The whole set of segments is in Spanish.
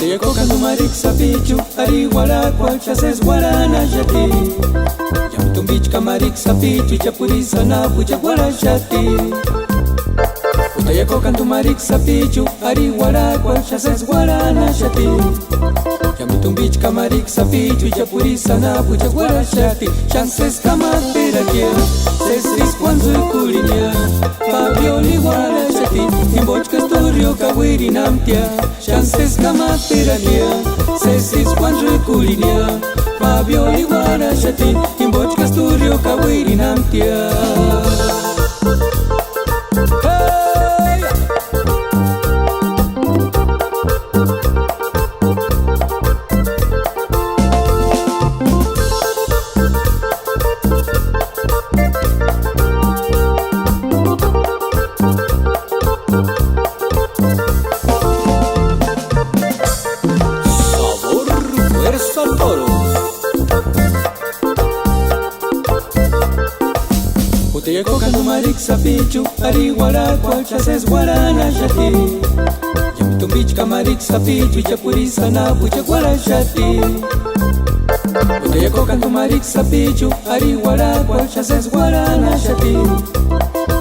Uteya koka numarik sapichu ari wala kwa chases wala na jati. Jam tumbich kamarik sapichu chapurisa na pucha wala shati. Uteya koka numarik sapichu ari wala kwa chases wala na jati. Jam tumbich kamarik sapichu chapurisa na pucha wala shati. Chances kama terakia sesis kwanzu kulinia Fabioli wala shati. Imboch kasturio kawiri namtia. Chances kama tirania, sesis kwanzu kulinia Fabioli wala shati, imboch kasturio kawiri namtia. Uteya koka numarik sapichu ari wala kwa chases wala na jati. Jam tumbich kamarik sapichu chapurisa na pucha wala shati. Uteya koka numarik sapichu ari wala kwa chases wala na jati.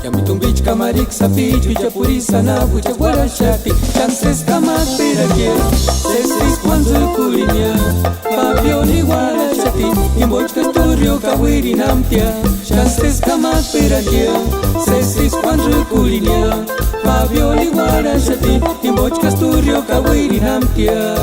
Jam tumbich kamarik sapichu chapurisa na pucha wala shati. Chances kama terakia sesis kwanzu kulinia Fabioli wala shati. Imboch kasturio kawiri namtia. Chances kama terakia sesis kwanzu kulinia Fabioli wala shati. Imboch kasturio kawiri namtia.